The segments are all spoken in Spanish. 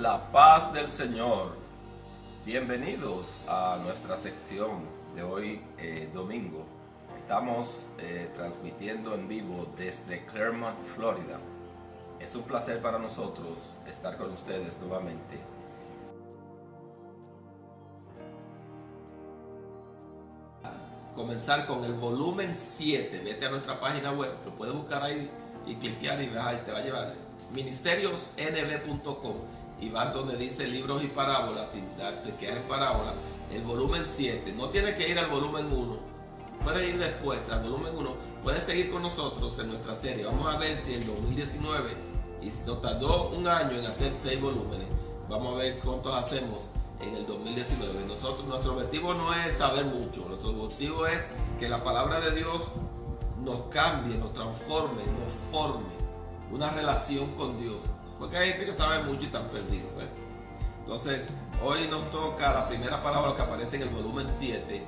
La paz del Señor. Bienvenidos a nuestra sección de hoy, domingo. Estamos transmitiendo en vivo desde Clermont, Florida. Es un placer para nosotros estar con ustedes nuevamente. Comenzar con el volumen 7. Vete a nuestra página web, lo puedes buscar ahí y cliquear y te va a llevar ministeriosnb.com y vas donde dice libros y parábolas y cliqueas en parábola, el volumen 7. No tienes que ir al volumen 1, puedes ir después al volumen 1. Puedes seguir con nosotros en nuestra serie. Vamos a ver si en 2019, y nos tardó un año en hacer 6 volúmenes, vamos a ver cuántos hacemos en el 2019. Nuestro objetivo no es saber mucho, nuestro objetivo es que la palabra de Dios nos cambie, nos transforme, nos forme una relación con Dios, porque hay gente que sabe mucho y están perdidos, ¿eh? Entonces hoy nos toca la primera parábola que aparece en el volumen 7,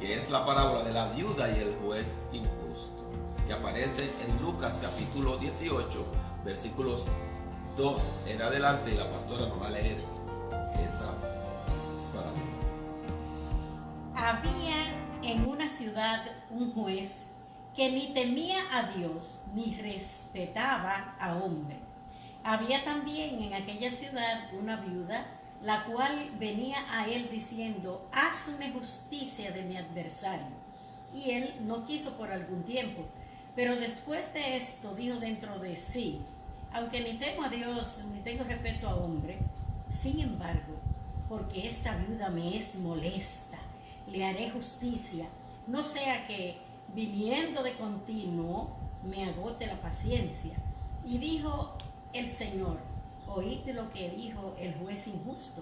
que es la parábola de la viuda y el juez injusto, que aparece en Lucas capítulo 18 versículos 2 en adelante, y la pastora nos va a leer esa parábola. Había en una ciudad un juez que ni temía a Dios ni respetaba a hombre. Había también en aquella ciudad una viuda, la cual venía a él diciendo: hazme justicia de mi adversario. Y él no quiso por algún tiempo, pero después de esto dijo dentro de sí: aunque ni temo a Dios ni tengo respeto a hombre, sin embargo, porque esta viuda me es molesta, le haré justicia, no sea que viniendo de continuo me agote la paciencia. Y dijo el Señor: oíd lo que dijo el juez injusto.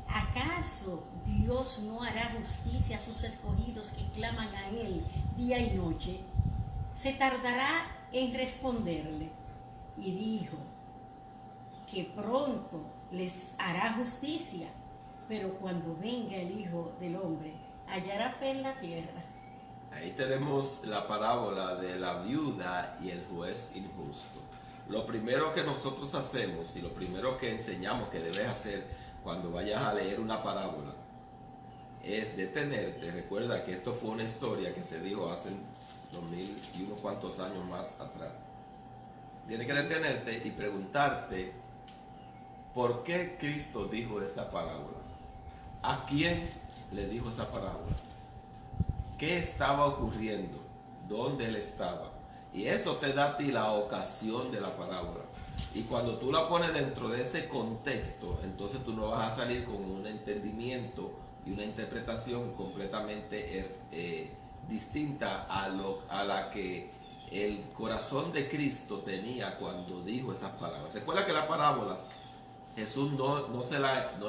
¿Acaso Dios no hará justicia a sus escogidos que claman a Él día y noche? ¿Se tardará en responderle? Y dijo que pronto les hará justicia, pero cuando venga el Hijo del Hombre, ¿hallará fe en la tierra? Ahí tenemos la parábola de la viuda y el juez injusto. Lo primero que nosotros hacemos y lo primero que enseñamos que debes hacer cuando vayas a leer una parábola es detenerte. Recuerda que esto fue una historia que se dijo hace 2000 y unos cuantos años más atrás. Tienes que detenerte y preguntarte por qué Cristo dijo esa parábola. ¿A quién le dijo esa parábola? ¿Qué estaba ocurriendo? ¿Dónde él estaba? Y eso te da a ti la ocasión de la parábola. Y cuando tú la pones dentro de ese contexto, entonces tú no vas a salir con un entendimiento y una interpretación completamente distinta a la que el corazón de Cristo tenía cuando dijo esas palabras. Recuerda que las parábolas Jesús no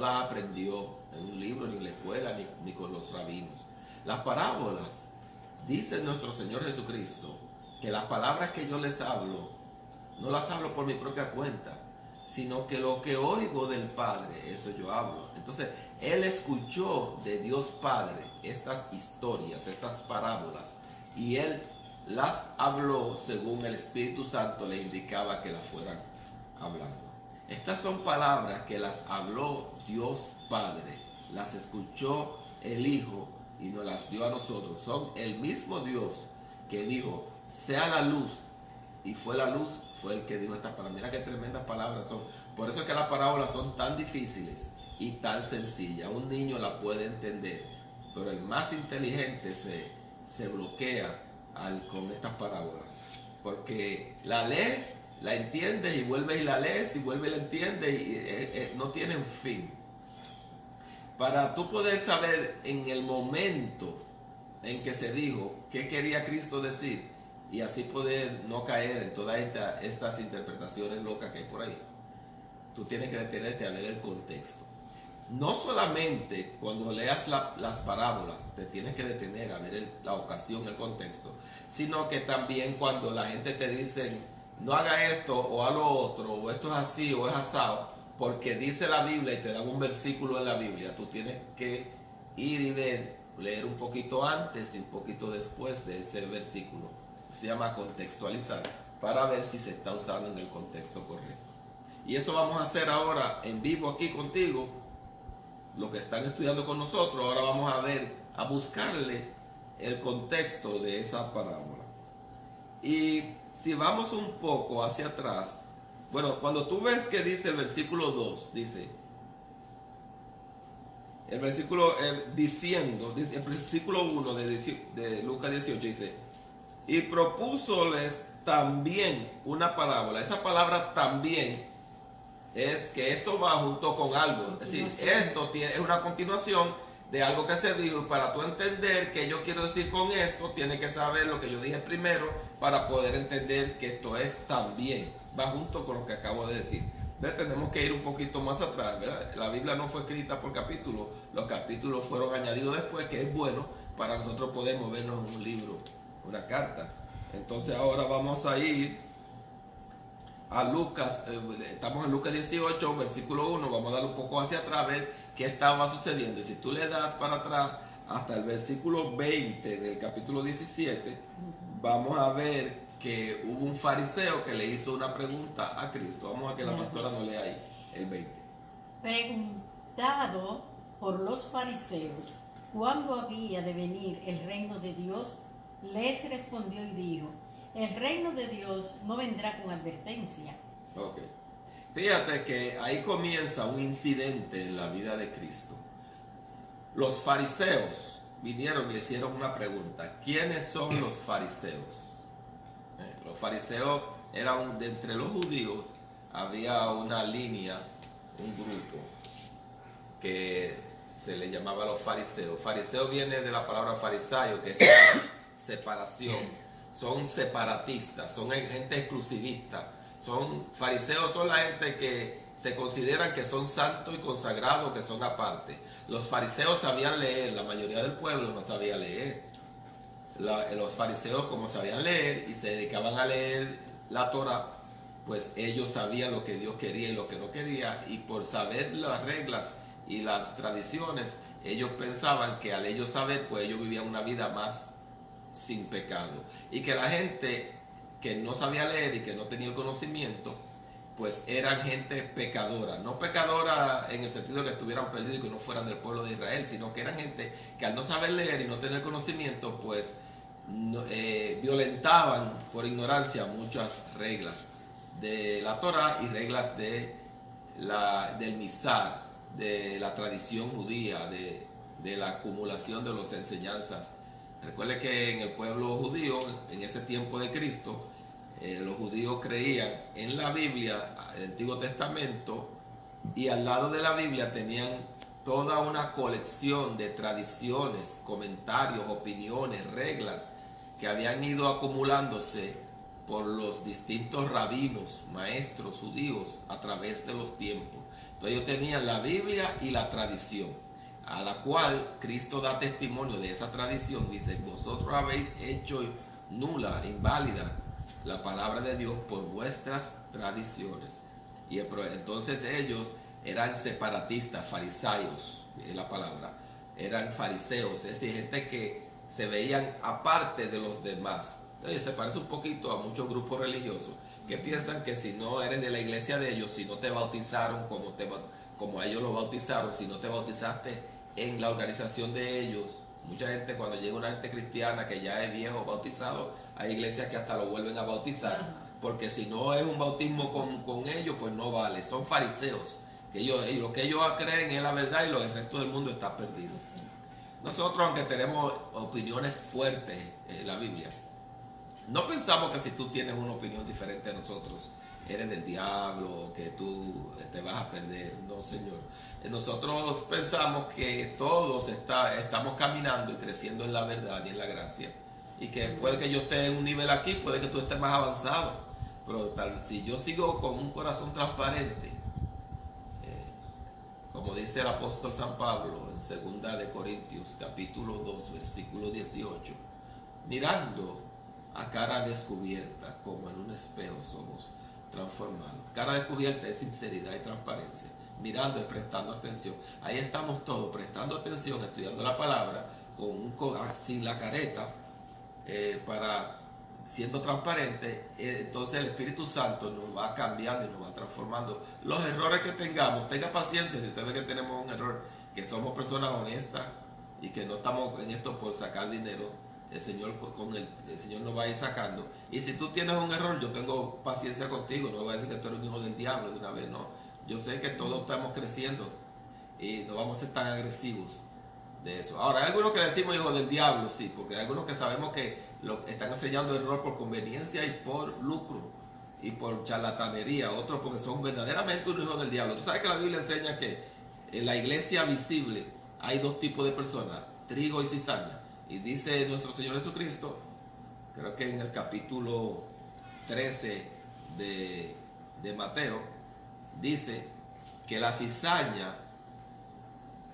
las aprendió en un libro, ni en la escuela, ni con los rabinos. Las parábolas, dice nuestro Señor Jesucristo, que las palabras que yo les hablo, no las hablo por mi propia cuenta, sino que lo que oigo del Padre, eso yo hablo. Entonces, Él escuchó de Dios Padre estas historias, estas parábolas, y Él las habló según el Espíritu Santo le indicaba que las fueran hablando. Estas son palabras que las habló Dios Padre, las escuchó el Hijo y nos las dio a nosotros. Son el mismo Dios que dijo: sea la luz, y fue la luz, fue el que dijo estas palabras. Mira qué tremendas palabras son. Por eso es que las parábolas son tan difíciles y tan sencillas. Un niño la puede entender, pero el más inteligente se bloquea con estas parábolas, porque la lees, la entiendes y vuelves y la lees y vuelves y la entiendes y no tienen fin. Para tú poder saber en el momento en que se dijo qué quería Cristo decir, y así poder no caer en todas estas interpretaciones locas que hay por ahí, tú tienes que detenerte a ver el contexto. No solamente cuando leas las parábolas te tienes que detener a ver la ocasión, el contexto, sino que también cuando la gente te dice: no haga esto o haga lo otro, o esto es así o es asado, porque dice la Biblia, y te dan un versículo en la Biblia, tú tienes que ir y leer un poquito antes y un poquito después de ese versículo. Se llama contextualizar, para ver si se está usando en el contexto correcto. Y eso vamos a hacer ahora en vivo aquí contigo, lo que están estudiando con nosotros. Ahora vamos a ver, a buscarle el contexto de esa parábola. Y si vamos un poco hacia atrás, bueno, cuando tú ves que dice el versículo 2, dice, el versículo el versículo 1 de Lucas 18 dice, y propúsoles también una parábola. Esa palabra también es que esto va junto con algo. Es decir, esto es una continuación de algo que se dijo. Y para tú entender qué yo quiero decir con esto, tienes que saber lo que yo dije primero para poder entender que esto es también. Va junto con lo que acabo de decir. Entonces tenemos que ir un poquito más atrás, ¿verdad? La Biblia no fue escrita por capítulos. Los capítulos fueron añadidos después, que es bueno para nosotros poder movernos en un libro, una carta. Entonces ahora vamos a ir a Lucas, estamos en Lucas 18, versículo 1, vamos a dar un poco hacia atrás a ver qué estaba sucediendo. Y si tú le das para atrás hasta el versículo 20 del capítulo 17, vamos a ver que hubo un fariseo que le hizo una pregunta a Cristo. Vamos a que la pastora nos lea ahí el 20. Preguntado por los fariseos cuándo había de venir el reino de Dios, les respondió y dijo, el reino de Dios no vendrá con advertencia. Ok. Fíjate que ahí comienza un incidente en la vida de Cristo. Los fariseos vinieron y le hicieron una pregunta. ¿Quiénes son los fariseos? Los fariseos eran, de entre los judíos, había una línea, un grupo, que se le llamaba los fariseos. Fariseo viene de la palabra farisaio, que es separación. Son separatistas, son gente exclusivista. Fariseos son la gente que se consideran que son santos y consagrados, que son aparte. Los fariseos sabían leer, la mayoría del pueblo no sabía leer. Los fariseos, como sabían leer y se dedicaban a leer la Torá, pues ellos sabían lo que Dios quería y lo que no quería, y por saber las reglas y las tradiciones, ellos pensaban que al ellos saber, pues ellos vivían una vida más sin pecado, y que la gente que no sabía leer y que no tenía el conocimiento, pues eran gente pecadora, no pecadora en el sentido de que estuvieran perdidos y que no fueran del pueblo de Israel, sino que eran gente que al no saber leer y no tener conocimiento, pues violentaban por ignorancia muchas reglas de la Torá y reglas del misar, de la tradición judía, de la acumulación de las enseñanzas. Recuerde que en el pueblo judío, en ese tiempo de Cristo, los judíos creían en la Biblia, el Antiguo Testamento, y al lado de la Biblia tenían toda una colección de tradiciones, comentarios, opiniones, reglas que habían ido acumulándose por los distintos rabinos, maestros judíos a través de los tiempos. Entonces ellos tenían la Biblia y la tradición, a la cual Cristo da testimonio de esa tradición. Dice, vosotros habéis hecho nula, inválida la palabra de Dios por vuestras tradiciones. Y entonces ellos eran separatistas, fariseos, es la palabra, eran fariseos, es decir, gente que se veían aparte de los demás. Oye, se parece un poquito a muchos grupos religiosos que piensan que si no eres de la iglesia de ellos, si no te bautizaron como ellos lo bautizaron, si no te bautizaste en la organización de ellos. Mucha gente, cuando llega una gente cristiana que ya es viejo bautizado, hay iglesias que hasta lo vuelven a bautizar, porque si no es un bautismo con ellos, pues no vale. Son fariseos, que lo que ellos creen es la verdad y el resto del mundo está perdido. Nosotros, aunque tenemos opiniones fuertes en la Biblia, no pensamos que si tú tienes una opinión diferente a nosotros, eres del diablo, que tú te vas a perder. No, Señor. Nosotros pensamos que todos estamos caminando y creciendo en la verdad y en la gracia. Y que puede que yo esté en un nivel aquí, puede que tú estés más avanzado. Pero si yo sigo con un corazón transparente, como dice el apóstol San Pablo en 2 de Corintios, capítulo 2, versículo 18, mirando a cara descubierta, como en un espejo somos transformados. Cara descubierta es sinceridad y transparencia. Mirando y prestando atención. Ahí estamos todos prestando atención, estudiando la palabra, sin la careta, para siendo transparente, entonces el Espíritu Santo nos va cambiando y nos va transformando. Los errores que tengamos, tenga paciencia si usted ve que tenemos un error, que somos personas honestas y que no estamos en esto por sacar dinero. El Señor el Señor nos va a ir sacando. Y si tú tienes un error, yo tengo paciencia contigo. No voy a decir que tú eres un hijo del diablo de una vez, no. Yo sé que todos estamos creciendo y no vamos a ser tan agresivos de eso. Ahora, hay algunos que le decimos hijos del diablo, sí, porque hay algunos que sabemos que lo están enseñando el error por conveniencia y por lucro y por charlatanería. Otros porque son verdaderamente un hijo del diablo. Tú sabes que la Biblia enseña que en la iglesia visible hay dos tipos de personas, trigo y cizaña. Y dice nuestro Señor Jesucristo, creo que en el capítulo 13 de Mateo, dice que la cizaña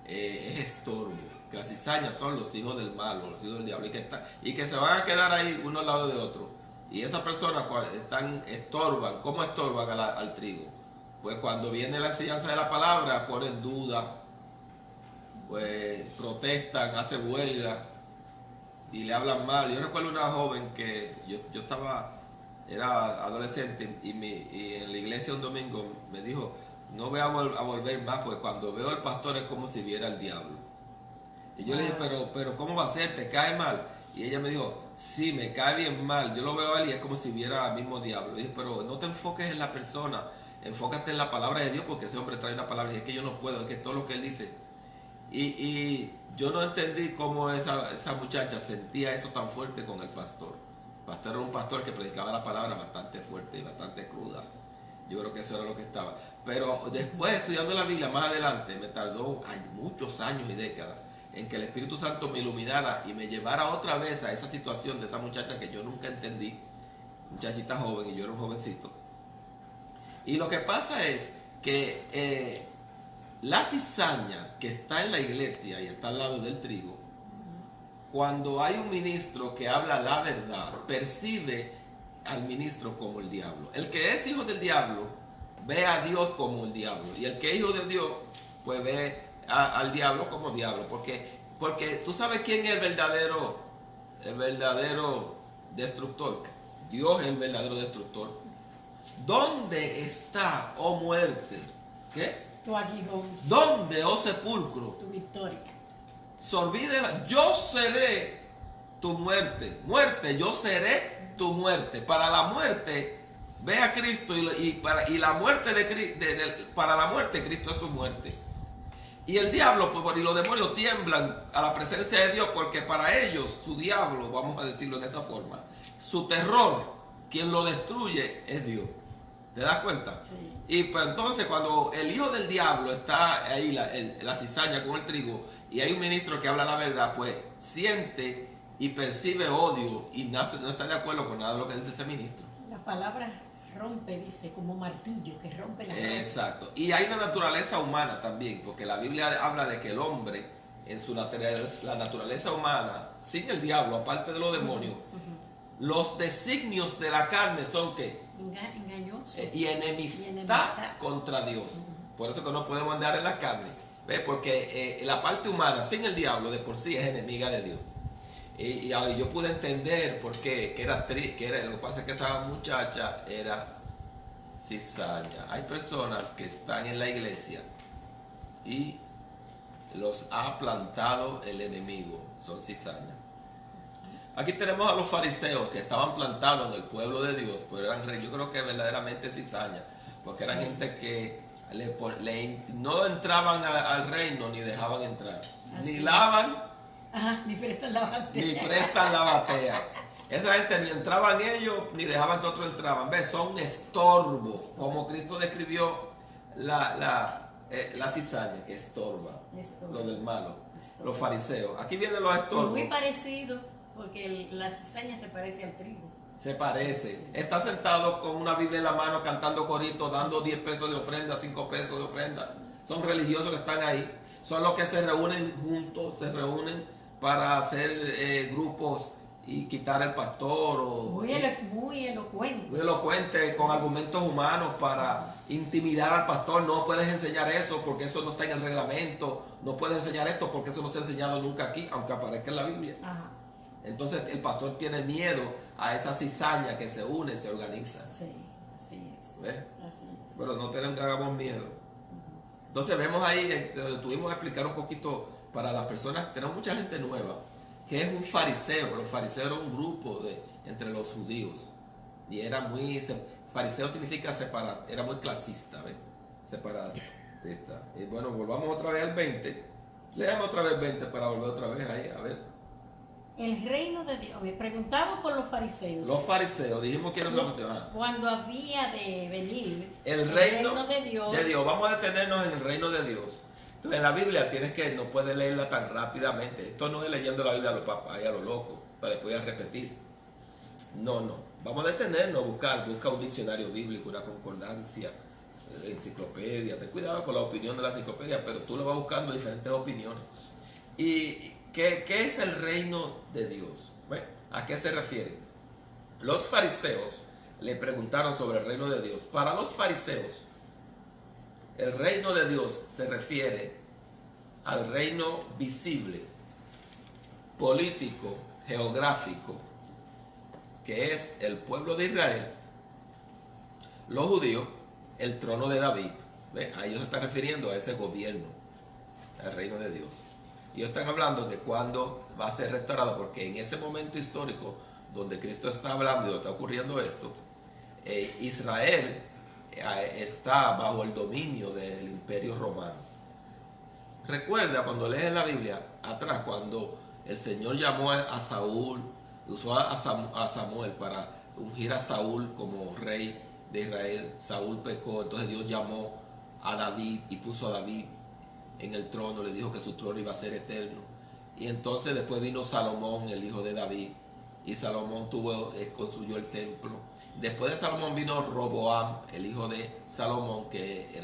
es estorbo, que la cizaña son los hijos del malo, los hijos del diablo, y que se van a quedar ahí uno al lado de otro. Y esas personas estorban, ¿cómo estorban al trigo? Pues cuando viene la enseñanza de la palabra, ponen duda, pues protestan, hacen huelga y le hablan mal. Yo recuerdo una joven que yo era adolescente y en la iglesia un domingo me dijo, no voy a volver más, porque cuando veo al pastor es como si viera al diablo. Y yo le dije, pero ¿cómo va a ser? ¿Te cae mal? Y ella me dijo, sí, me cae bien mal. Yo lo veo a él y es como si viera al mismo diablo. Y dije, pero no te enfoques en la persona, enfócate en la palabra de Dios, porque ese hombre trae una palabra y es que yo no puedo, es que todo lo que él dice. Y yo no entendí cómo esa muchacha sentía eso tan fuerte con el pastor. El pastor era un pastor que predicaba la palabra bastante fuerte y bastante cruda. Yo creo que eso era lo que estaba. Pero después, estudiando la Biblia más adelante, me tardó muchos años y décadas en que el Espíritu Santo me iluminara y me llevara otra vez a esa situación de esa muchacha que yo nunca entendí. Muchachita joven y yo era un jovencito. Y lo que pasa es que la cizaña que está en la iglesia y está al lado del trigo, cuando hay un ministro que habla la verdad, percibe al ministro como el diablo. El que es hijo del diablo ve a Dios como el diablo, y el que es hijo de Dios pues ve al diablo como diablo, porque tú sabes quién es el verdadero destructor. Dios es el verdadero destructor. ¿Dónde está, oh muerte? ¿Qué? Tu aguijón. ¿Dónde, oh sepulcro? Tu victoria. Se olvide, yo seré tu muerte. Muerte, yo seré tu muerte. Para la muerte, ve a Cristo y la muerte para la muerte, Cristo es su muerte. Y el diablo, pues, y los demonios tiemblan a la presencia de Dios, porque para ellos, su diablo, vamos a decirlo de esa forma, su terror, quien lo destruye es Dios. ¿Te das cuenta? Sí. Y pues entonces cuando el hijo del diablo está ahí, la cizaña con el trigo, y hay un ministro que habla la verdad, pues siente y percibe odio y no está de acuerdo con nada de lo que dice ese ministro. La palabra rompe, dice, como martillo que rompe la roca. Exacto. Y hay una naturaleza humana también, porque la Biblia habla de que el hombre, en su la naturaleza humana, sin el diablo, aparte de los demonios, los designios de la carne son ¿qué? Engañoso. Y enemistad contra Dios. Por eso que no podemos andar en la carne. ¿Ves? Porque la parte humana, sin el diablo, de por sí es enemiga de Dios. Y yo pude entender por qué, lo que pasa es que esa muchacha era cizaña. Hay personas que están en la iglesia y los ha plantado el enemigo, son cizañas. Aquí tenemos a los fariseos que estaban plantados en el pueblo de Dios, pero yo creo que verdaderamente cizaña, porque eran gente que no entraban al reino ni dejaban entrar, ni lavan, ni prestan la batea. Ni prestan la batea. Esa gente ni entraban ellos ni dejaban que otros entraban. ¿Ves? Son estorbos, como Cristo describió la cizaña, que estorba, lo del malo, los fariseos. Aquí vienen los estorbos. Muy parecido, porque la cizaña se parece al trigo. Se parece. Está sentado con una Biblia en la mano, cantando coritos, dando 10 pesos de ofrenda, 5 pesos de ofrenda. Son religiosos que están ahí. Son los que se reúnen juntos, se reúnen para hacer grupos y quitar al pastor. Muy elocuente. Muy elocuente, con argumentos humanos para intimidar al pastor. No puedes enseñar eso porque eso no está en el reglamento. No puedes enseñar esto porque eso no se ha enseñado nunca aquí, aunque aparezca en la Biblia. Ajá. Entonces el pastor tiene miedo a esa cizaña que se une, se organiza. Sí, así es. ¿Ves? Así es. Pero no tengamos miedo. Entonces vemos ahí, tuvimos que explicar un poquito para las personas, tenemos mucha gente nueva, que es un fariseo. Los fariseos eran un grupo entre los judíos. Y era muy, fariseo significa separar, era muy clasista, ¿ves? Separatista. Y bueno, volvamos otra vez al 20. Leamos otra vez 20 para volver otra vez ahí, a ver. El reino de Dios. Me preguntaba por los fariseos. Los fariseos, dijimos que era la cuestión. Cuando había de venir El reino de Dios. Vamos a detenernos en el reino de Dios. Entonces, en la Biblia no puedes leerla tan rápidamente. Esto no es leyendo la Biblia a los papas, ahí a los locos, para después repetir. No. Vamos a detenernos, busca un diccionario bíblico, una concordancia, enciclopedia. Ten cuidado con la opinión de la enciclopedia, pero tú lo vas buscando diferentes opiniones. ¿Y qué es el reino de Dios? ¿Ves? ¿A qué se refiere? Los fariseos le preguntaron sobre el reino de Dios. Para los fariseos, el reino de Dios se refiere al reino visible, político, geográfico, que es el pueblo de Israel, los judíos, el trono de David. ¿Ves? A ellos se está refiriendo a ese gobierno, al reino de Dios. Y ellos están hablando de cuándo va a ser restaurado, porque en ese momento histórico donde Cristo está hablando y donde está ocurriendo esto, Israel está bajo el dominio del imperio romano. Recuerda cuando lees la Biblia atrás, cuando el Señor llamó a Saúl, usó a Samuel para ungir a Saúl como rey de Israel. Saúl pecó, entonces Dios llamó a David y puso a David en el trono, le dijo que su trono iba a ser eterno. Y entonces después vino Salomón, el hijo de David, y Salomón construyó el templo. Después de Salomón vino Roboam, el hijo de Salomón, que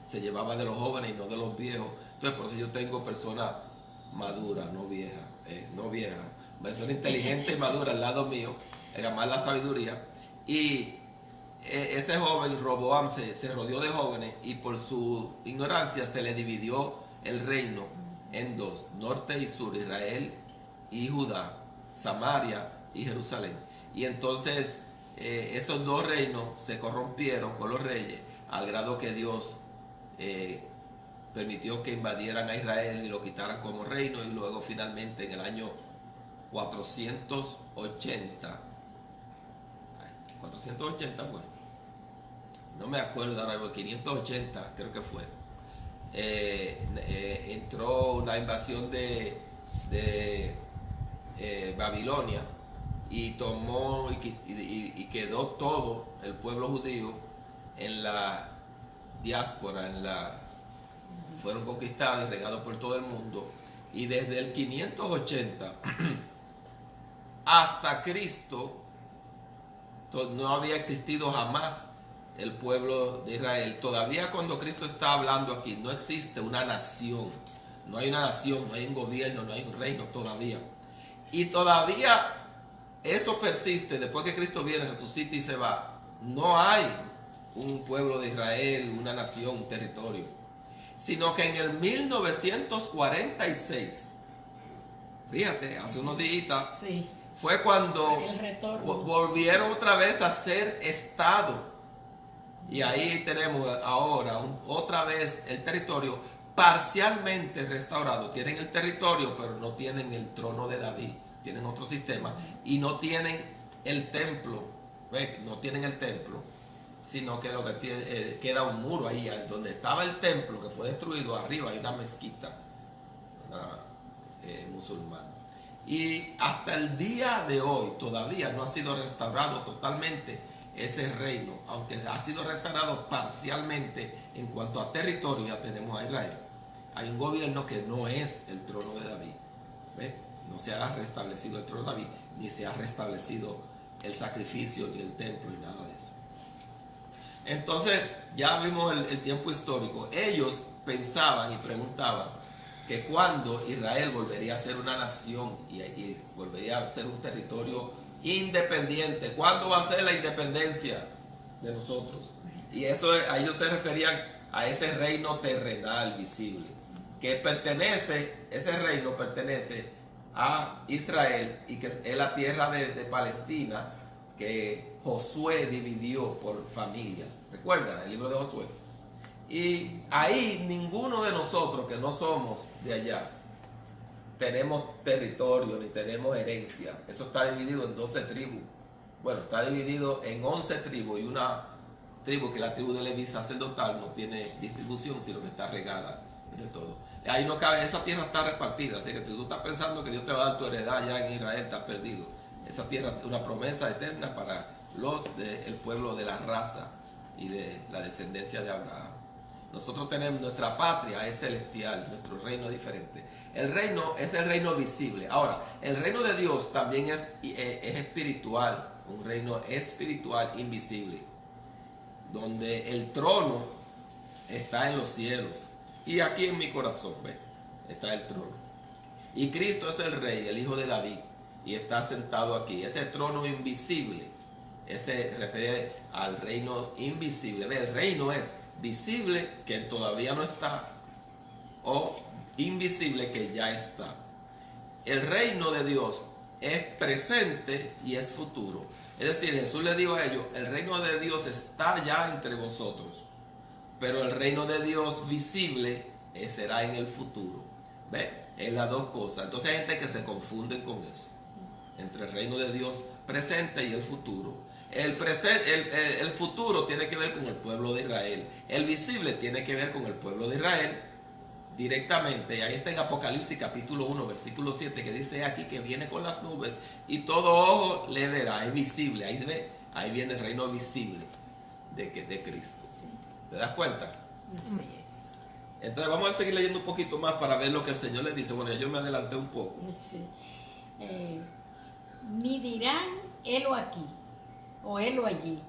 se llevaba de los jóvenes y no de los viejos. Entonces por eso yo tengo personas maduras, no viejas, persona inteligente y madura al lado mío, llamar la sabiduría. Y ese joven Roboam se rodeó de jóvenes y por su ignorancia se le dividió el reino en dos, norte y sur, Israel y Judá, Samaria y Jerusalén. Y entonces esos dos reinos se corrompieron con los reyes al grado que Dios permitió que invadieran a Israel y lo quitaran como reino, y luego finalmente en el año 480 fue, no me acuerdo ahora, 580 creo que fue, entró una invasión de Babilonia y tomó y quedó todo el pueblo judío en la diáspora, fueron conquistados y regados por todo el mundo. Y desde el 580 hasta Cristo no había existido jamás el pueblo de Israel. Todavía cuando Cristo está hablando aquí, no existe una nación. No hay una nación, no hay un gobierno, no hay un reino todavía. Y todavía eso persiste después que Cristo viene, resucita y se va. No hay un pueblo de Israel, una nación, un territorio. Sino que en el 1946, fíjate, hace unos días, sí, fue cuando volvieron otra vez a ser Estado. Y ahí tenemos ahora otra vez el territorio parcialmente restaurado. Tienen el territorio, pero no tienen el trono de David. Tienen otro sistema y no tienen el templo. ¿Ves? No tienen el templo, sino que lo que tiene, queda un muro ahí donde estaba el templo que fue destruido. Arriba hay una mezquita musulmana. Y hasta el día de hoy todavía no ha sido restaurado totalmente ese reino, aunque ha sido restaurado parcialmente en cuanto a territorio. Ya tenemos a Israel. Hay un gobierno que no es el trono de David. ¿Ves? No se ha restablecido el trono de David, ni se ha restablecido el sacrificio, ni el templo, ni nada de eso. Entonces ya vimos el tiempo histórico. Ellos pensaban y preguntaban que cuando Israel volvería a ser una nación y volvería a ser un territorio independiente. ¿Cuándo va a ser la independencia de nosotros? Y eso, a ellos se referían a ese reino terrenal visible, que ese reino pertenece a Israel y que es la tierra de Palestina que Josué dividió por familias. ¿Recuerdan el libro de Josué? Y ahí ninguno de nosotros que no somos de allá tenemos territorio ni tenemos herencia. Eso está dividido en 12 tribus. Bueno, está dividido en 11 tribus y una tribu, que es la tribu de Leví sacerdotal, no tiene distribución, sino que está regada de todo. Ahí no cabe, esa tierra está repartida, así que si tú estás pensando que Dios te va a dar tu heredad ya en Israel, estás perdido. Esa tierra es una promesa eterna para los del pueblo de la raza y de la descendencia de Abraham. Nosotros tenemos, nuestra patria es celestial, nuestro reino es diferente. El reino es el reino visible. Ahora, el reino de Dios también es espiritual, un reino espiritual invisible, donde el trono está en los cielos. Y aquí en mi corazón, ¿ves? Está el trono. Y Cristo es el rey, el hijo de David, y está sentado aquí. Ese trono invisible, ese refiere al reino invisible. ¿Ves? El reino es visible, que todavía no está, o invisible, que ya está. El reino de Dios es presente y es futuro. Es decir, Jesús le dijo a ellos, el reino de Dios está ya entre vosotros, pero el reino de Dios visible será en el futuro. ¿Ve? Es las dos cosas. Entonces hay gente que se confunde con eso, entre el reino de Dios presente y el futuro. El futuro tiene que ver con el pueblo de Israel. El visible tiene que ver con el pueblo de Israel directamente. Y ahí está en Apocalipsis capítulo 1, versículo 7, que dice aquí que viene con las nubes y todo ojo le verá. Es visible. Ahí viene el reino visible de Cristo. Sí. ¿Te das cuenta? Así es. Entonces vamos a seguir leyendo un poquito más para ver lo que el Señor le dice. Bueno, yo me adelanté un poco. Sí. Ni dirán helo aquí o helo allí,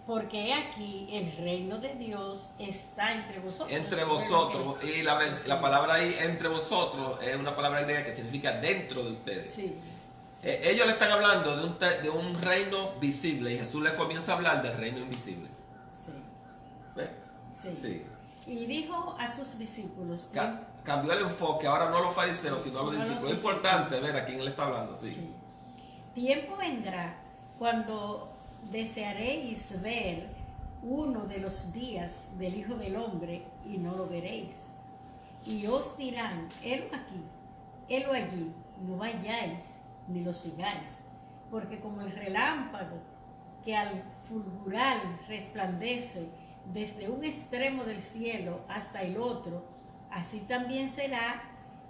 porque aquí el reino de Dios está entre vosotros. Entre vosotros. Y la palabra ahí, entre vosotros, es una palabra griega que significa dentro de ustedes. Sí. Ellos le están hablando de un reino visible y Jesús les comienza a hablar del reino invisible. Sí. ¿Ves? Sí. Sí. Y dijo a sus discípulos, Cambió el enfoque, ahora no a los fariseos, sino a los sino a los discípulos. Es importante ver a quién le está hablando. Sí. sí. Tiempo vendrá cuando desearéis ver uno de los días del Hijo del Hombre y no lo veréis. Y os dirán, helo aquí, helo allí, no vayáis ni lo sigáis, porque como el relámpago que al fulgurar resplandece desde un extremo del cielo hasta el otro, así también será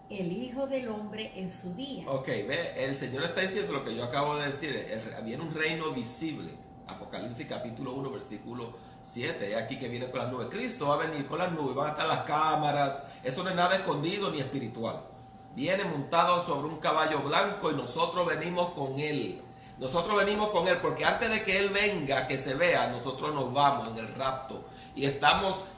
el Hijo del Hombre en su día. Ok, ve, el Señor está diciendo lo que yo acabo de decir. Viene un reino visible. Apocalipsis capítulo 1, versículo 7. Es aquí que viene con las nubes. Cristo va a venir con las nubes, van a estar las cámaras. Eso no es nada escondido ni espiritual. Viene montado sobre un caballo blanco y nosotros venimos con Él. Nosotros venimos con Él porque antes de que Él venga, que se vea, nosotros nos vamos en el rapto.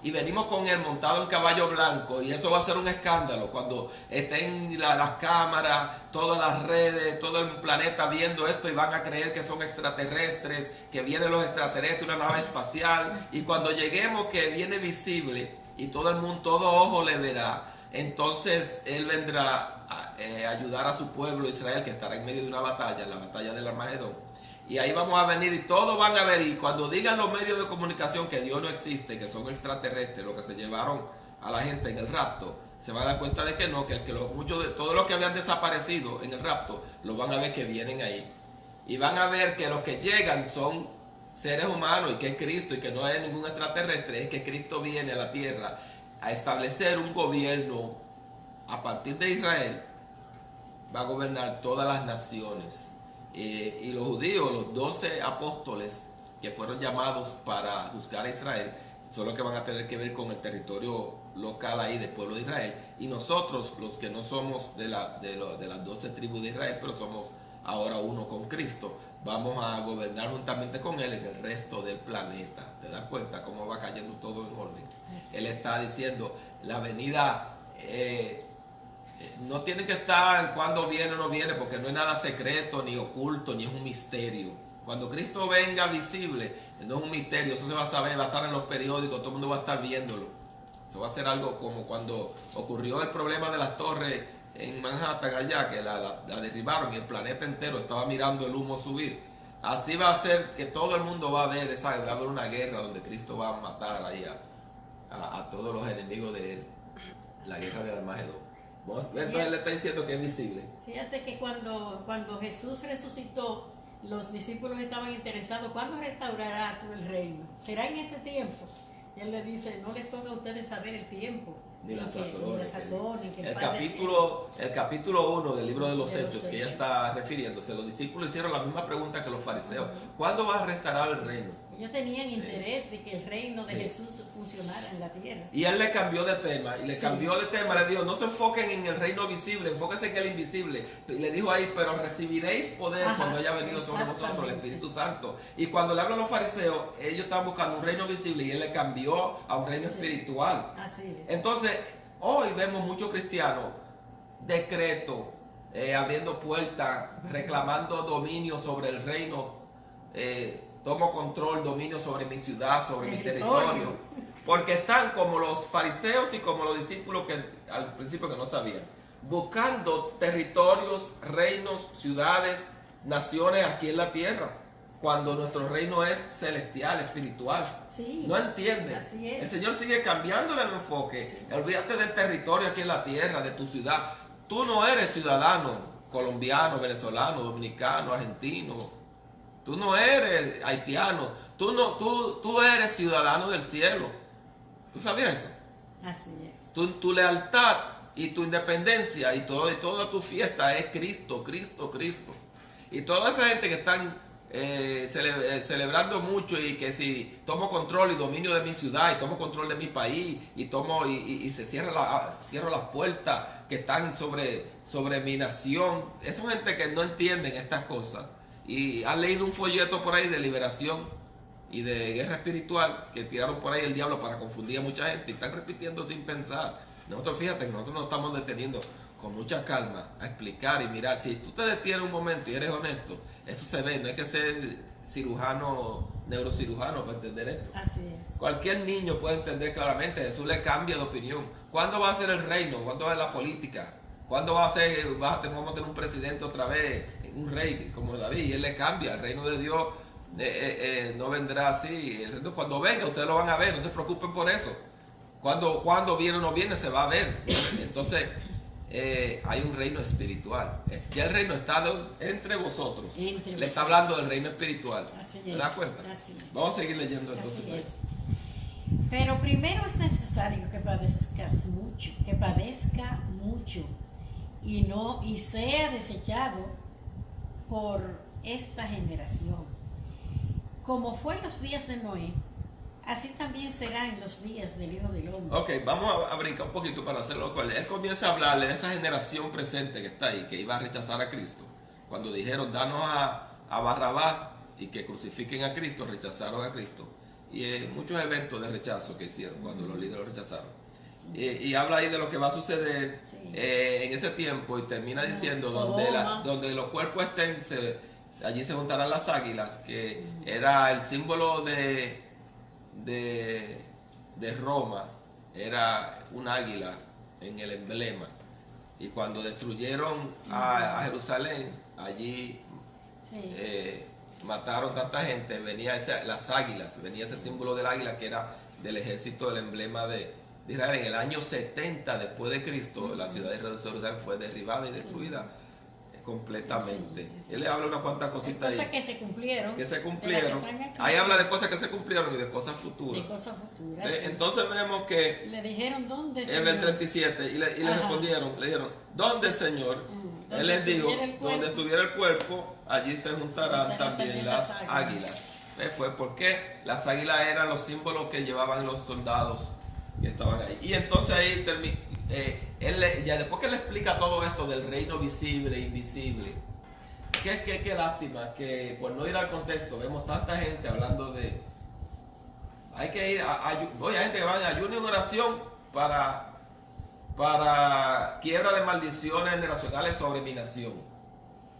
Y venimos con Él montado en caballo blanco, y eso va a ser un escándalo cuando estén las cámaras, todas las redes, todo el planeta viendo esto, y van a creer que son extraterrestres, que vienen los extraterrestres, una nave espacial, y cuando lleguemos que viene visible y todo el mundo, todo ojo le verá, entonces Él vendrá a ayudar a su pueblo Israel, que estará en medio de una batalla, la batalla del Armagedón. Y ahí vamos a venir y todos van a ver. Y cuando digan los medios de comunicación que Dios no existe, que son extraterrestres, los que se llevaron a la gente en el rapto, se van a dar cuenta de que no, muchos de todos los que habían desaparecido en el rapto, los van a ver que vienen ahí. Y van a ver que los que llegan son seres humanos y que es Cristo y que no hay ningún extraterrestre, es que Cristo viene a la tierra a establecer un gobierno a partir de Israel. Va a gobernar todas las naciones. Y los judíos, los 12 apóstoles que fueron llamados para juzgar a Israel, son los que van a tener que ver con el territorio local ahí del pueblo de Israel. Y nosotros, los que no somos de las 12 tribus de Israel, pero somos ahora uno con Cristo, vamos a gobernar juntamente con Él en el resto del planeta. ¿Te das cuenta cómo va cayendo todo en orden? Él está diciendo, la venida... no tiene que estar cuando viene o no viene, porque no es nada secreto, ni oculto, ni es un misterio. Cuando Cristo venga visible, no es un misterio, eso se va a saber, va a estar en los periódicos, todo el mundo va a estar viéndolo. Eso va a ser algo como cuando ocurrió el problema de las torres en Manhattan allá, que la derribaron y el planeta entero estaba mirando el humo subir. Así va a ser que todo el mundo va a ver va a haber una guerra donde Cristo va a matar ahí a todos los enemigos de él. La guerra del Armagedón. Entonces él le está diciendo que es visible. Fíjate que cuando Jesús resucitó, los discípulos estaban interesados, ¿cuándo restaurará tú el reino? ¿Será en este tiempo? Y él le dice, no les toca a ustedes saber el tiempo. Ni la sazón. El capítulo 1 del libro de los Hechos, que ella está refiriéndose, los discípulos hicieron la misma pregunta que los fariseos. ¿Cuándo va a restaurar el reino? Ellos tenían interés de que el reino de Jesús funcionara en la tierra. Y él le cambió de tema, le dijo, no se enfoquen en el reino visible, enfóquense en el invisible. Y le dijo ahí, pero recibiréis poder cuando haya venido sobre vosotros el Espíritu Santo. Y cuando le hablan a los fariseos, ellos estaban buscando un reino visible y él le cambió a un reino espiritual. Así es. Entonces, hoy vemos muchos cristianos, decretos, abriendo puertas, reclamando dominio sobre el reino, tomo control, dominio sobre mi ciudad, sobre mi territorio, porque están como los fariseos y como los discípulos que al principio que no sabían, buscando territorios, reinos, ciudades, naciones aquí en la tierra, cuando nuestro reino es celestial, espiritual. Sí, no entienden. Así es. El Señor sigue cambiándole el enfoque. Sí. Olvídate del territorio aquí en la tierra, de tu ciudad. Tú no eres ciudadano colombiano, venezolano, dominicano, argentino. Tú no eres haitiano, tú eres ciudadano del cielo. ¿Tú sabías eso? Así es. Tu lealtad y tu independencia y toda tu fiesta es Cristo, Cristo, Cristo. Y toda esa gente que están celebrando mucho y que si tomo control y dominio de mi ciudad y tomo control de mi país y se cierro las puertas que están sobre mi nación, esa gente que no entienden estas cosas. Y han leído un folleto por ahí de liberación y de guerra espiritual que tiraron por ahí el diablo para confundir a mucha gente y están repitiendo sin pensar. Nosotros, fíjate que nosotros nos estamos deteniendo con mucha calma a explicar y mirar. Si tú te detienes un momento y eres honesto, eso se ve. No hay que ser neurocirujano para entender esto. Así es. Cualquier niño puede entender claramente. Jesús le cambia de opinión. ¿Cuándo va a ser el reino? ¿Cuándo va a ser la política? ¿Cuándo vamos a tener un presidente otra vez, un rey como David? Y él le cambia. El reino de Dios no vendrá así. El reino, cuando venga, ustedes lo van a ver. No se preocupen por eso. Cuando viene o no viene, se va a ver. Entonces, hay un reino espiritual. Ya el reino está entre vosotros. Le está hablando del reino espiritual. ¿Te das cuenta? Vamos a seguir leyendo entonces. Pero primero es necesario que padezca mucho y sea desechado por esta generación. Como fue en los días de Noé, así también será en los días del Hijo del Hombre. Ok, vamos a brincar un poquito para hacerlo cual. Él comienza a hablarle de esa generación presente que está ahí, que iba a rechazar a Cristo. Cuando dijeron, danos a Barrabás y que crucifiquen a Cristo, rechazaron a Cristo. Y muchos eventos de rechazo que hicieron cuando los líderes lo rechazaron. Y habla ahí de lo que va a suceder en ese tiempo y termina diciendo donde los cuerpos estén, allí se juntarán las águilas, que era el símbolo de Roma, era un águila en el emblema. Y cuando destruyeron a Jerusalén, allí mataron tanta gente, venía las águilas, venía ese símbolo del águila que era del ejército, del emblema de Israel. En el año 70 después de Cristo, la ciudad de Jerusalén fue derribada y destruida completamente. Él le habla unas cuantas cositas ahí. Que se cumplieron. Ahí habla de cosas que se cumplieron y de cosas futuras. Entonces vemos que le dijeron, ¿dónde, Señor? En el 37, y le respondieron, le dijeron, ¿dónde, Señor? Él les dijo, donde estuviera el cuerpo, allí se juntarán también las águilas. Fue porque las águilas eran los símbolos que llevaban los soldados que estaban ahí. Y entonces ahí ya después que le explica todo esto del reino visible e invisible, qué lástima que por no ir al contexto vemos tanta gente hablando de hay que ir hay gente que va a ayuno y oración para quiebra de maldiciones generacionales sobre mi nación,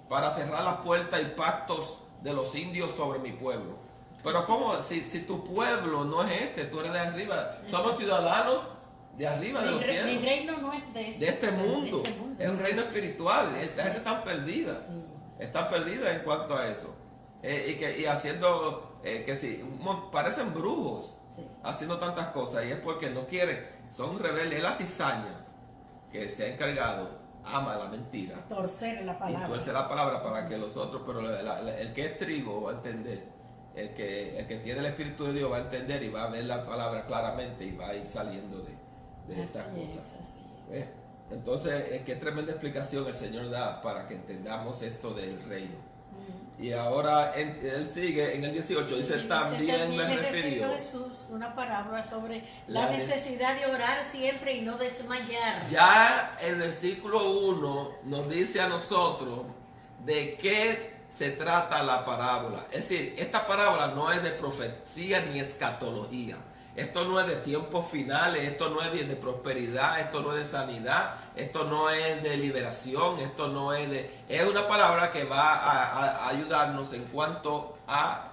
para cerrar las puertas y pactos de los indios sobre mi pueblo. Pero ¿cómo? Si tu pueblo no es tú eres de arriba. Somos ciudadanos de arriba de los cielos. Mi reino no es de este mundo. Es un reino espiritual. Esta gente está perdida. Sí. Están perdidas en cuanto a eso. Y haciendo, parecen brujos, Sí. haciendo tantas cosas. Y es porque no quieren, son rebeldes. Es la cizaña que se ha encargado, ama la mentira. Torcer la Y palabra. tuerce la palabra para que los otros, pero el que es trigo va a entender. El que tiene el Espíritu de Dios va a entender y va a ver la palabra claramente y va a ir saliendo de estas cosas. Así es. ¿Ves? Entonces, qué tremenda explicación el Señor da para que entendamos esto del reino. Y ahora él sigue en el 18, Sí, dice, también me le refirió. Jesús una parábola sobre La la necesidad de orar siempre y no desmayar. Ya el versículo 1 nos dice a nosotros de qué se trata la parábola. Es decir, esta parábola no es de profecía ni escatología. Esto no es de tiempos finales, esto no es de prosperidad, esto no es de sanidad, esto no es de liberación, esto no es de... Es una palabra que va a ayudarnos en cuanto a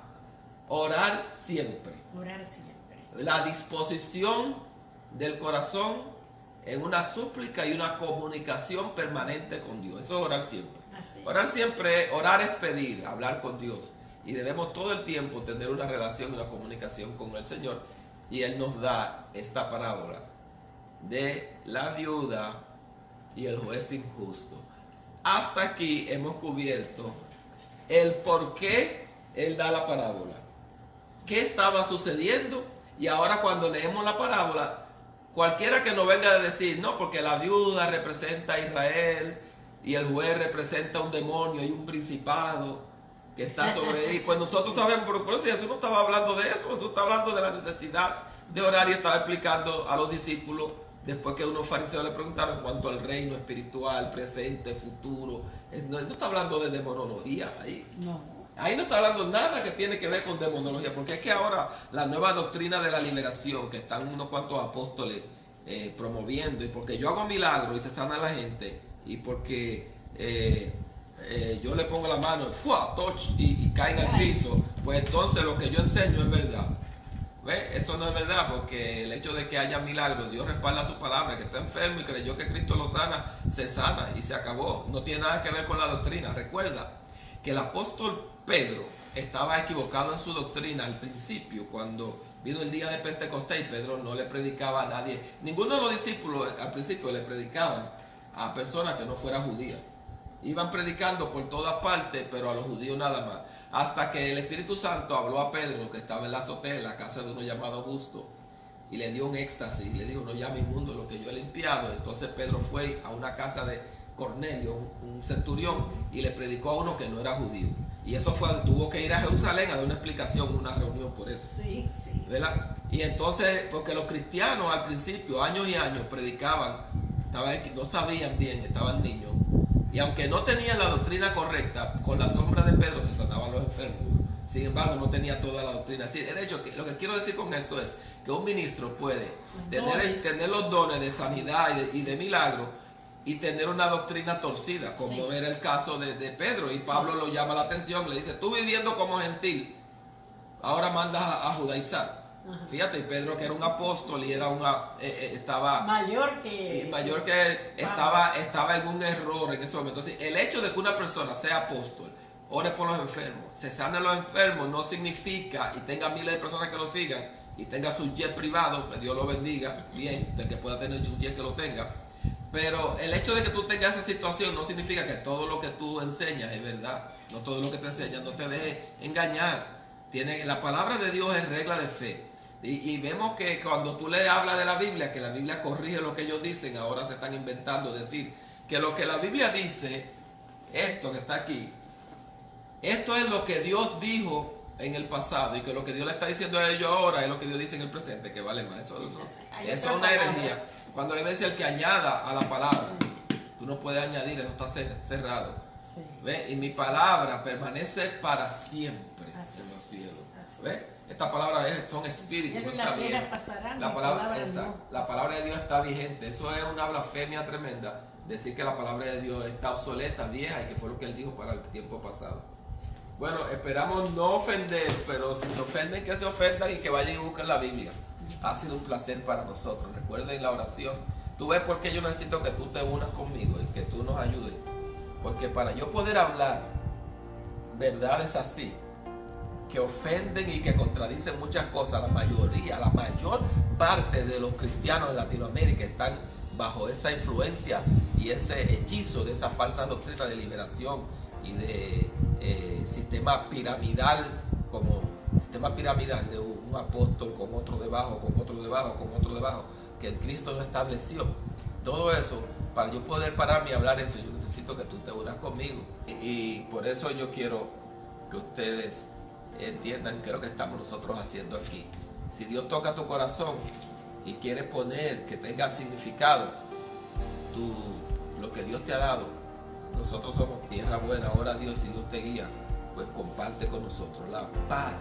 orar siempre. Orar siempre. La disposición del corazón en una súplica y una comunicación permanente con Dios. Eso es orar siempre. Así. Orar siempre, orar es pedir, hablar con Dios. Y debemos todo el tiempo tener una relación y una comunicación con el Señor. Y Él nos da esta parábola de la viuda y el juez injusto. Hasta aquí hemos cubierto el por qué Él da la parábola. ¿Qué estaba sucediendo? Y ahora cuando leemos la parábola, cualquiera que nos venga a decir, no, porque la viuda representa a Israel y el juez representa un demonio y un principado que está sobre él, pues nosotros sabemos, pero por eso Jesús no estaba hablando de eso, Jesús está hablando de la necesidad de orar y estaba explicando a los discípulos, después que unos fariseos le preguntaron en cuanto al reino espiritual, presente, futuro. No está hablando de demonología ahí. No. Ahí no está hablando nada que tiene que ver con demonología, porque es que ahora la nueva doctrina de la liberación, que están unos cuantos apóstoles promoviendo, y porque yo hago milagros y se sana la gente, y porque yo le pongo la mano y caen al piso, pues entonces lo que yo enseño es verdad. ¿Ves? Eso no es verdad, porque el hecho de que haya milagros, Dios respalda su palabra. Que está enfermo y creyó que Cristo lo sana, se sana y se acabó. No tiene nada que ver con la doctrina. Recuerda que el apóstol Pedro estaba equivocado en su doctrina al principio, cuando vino el día de Pentecostés, y Pedro no le predicaba a nadie. Ninguno de los discípulos al principio le predicaban a personas que no fueran judías. Iban predicando por todas partes, pero a los judíos nada más. Hasta que el Espíritu Santo habló a Pedro, que estaba en la azotea, en la casa de uno llamado Justo, y le dio un éxtasis, le dijo, no llame inmundo lo que yo he limpiado. Entonces Pedro fue a una casa de Cornelio, un centurión, y le predicó a uno que no era judío. Y eso tuvo que ir a Jerusalén a dar una explicación, una reunión por eso. Sí, sí. ¿Verdad? Y entonces, porque los cristianos al principio, años y años, predicaban, no sabían bien, estaban niños. Y aunque no tenían la doctrina correcta, con la sombra de Pedro se sanaban los enfermos. Sin embargo, no tenía toda la doctrina. Sí, de hecho, lo que quiero decir con esto es que un ministro puede tener los dones de sanidad y de milagro y tener una doctrina torcida, como era el caso de Pedro. Y Pablo lo llama la atención, le dice, tú viviendo como gentil, ahora mandas a judaizar. Ajá. Fíjate, Pedro, que era un apóstol y era estaba mayor que él, estaba en un error en ese momento. Entonces, el hecho de que una persona sea apóstol, ore por los enfermos, se sane los enfermos, no significa y tenga miles de personas que lo sigan y tenga su jet privado, que Dios lo bendiga, bien, del que pueda tener un jet que lo tenga. Pero el hecho de que tú tengas esa situación no significa que todo lo que tú enseñas es verdad. No todo lo que te enseñas, no te dejes engañar. La palabra de Dios es regla de fe. Y vemos que cuando tú le hablas de la Biblia, que la Biblia corrige lo que ellos dicen, ahora se están inventando decir que lo que la Biblia dice, esto que está aquí, esto es lo que Dios dijo en el pasado, y que lo que Dios le está diciendo a ellos ahora es lo que Dios dice en el presente, que vale más. Eso es una herejía. Cuando le dice el que añada a la palabra, tú no puedes añadir, eso está cerrado. Sí. ¿Ve? Y mi palabra permanece para siempre en los cielos. ¿Ve? Estas palabras son espíritus, no está bien. La palabra de Dios está vigente. Eso es una blasfemia tremenda, decir que la palabra de Dios está obsoleta, vieja, y que fue lo que Él dijo para el tiempo pasado. Bueno, esperamos no ofender, pero si se ofenden, que se ofendan y que vayan y busquen la Biblia. Ha sido un placer para nosotros. Recuerden la oración. Tú ves por qué yo necesito que tú te unas conmigo. que tú nos ayudes, porque para yo poder hablar verdades así, que ofenden y que contradicen muchas cosas, la mayor parte de los cristianos en Latinoamérica están bajo esa influencia y ese hechizo de esa falsa doctrina de liberación y de sistema piramidal, como sistema piramidal de un apóstol con otro debajo, con otro debajo, con otro debajo, que el Cristo no estableció. Todo eso, para yo poder pararme y hablar eso, yo necesito que tú te unas conmigo. Y por eso yo quiero que ustedes entiendan qué es lo que estamos nosotros haciendo aquí. Si Dios toca tu corazón y quiere poner que tenga significado lo que Dios te ha dado, nosotros somos tierra buena, ora a Dios y Dios te guía, pues comparte con nosotros la paz.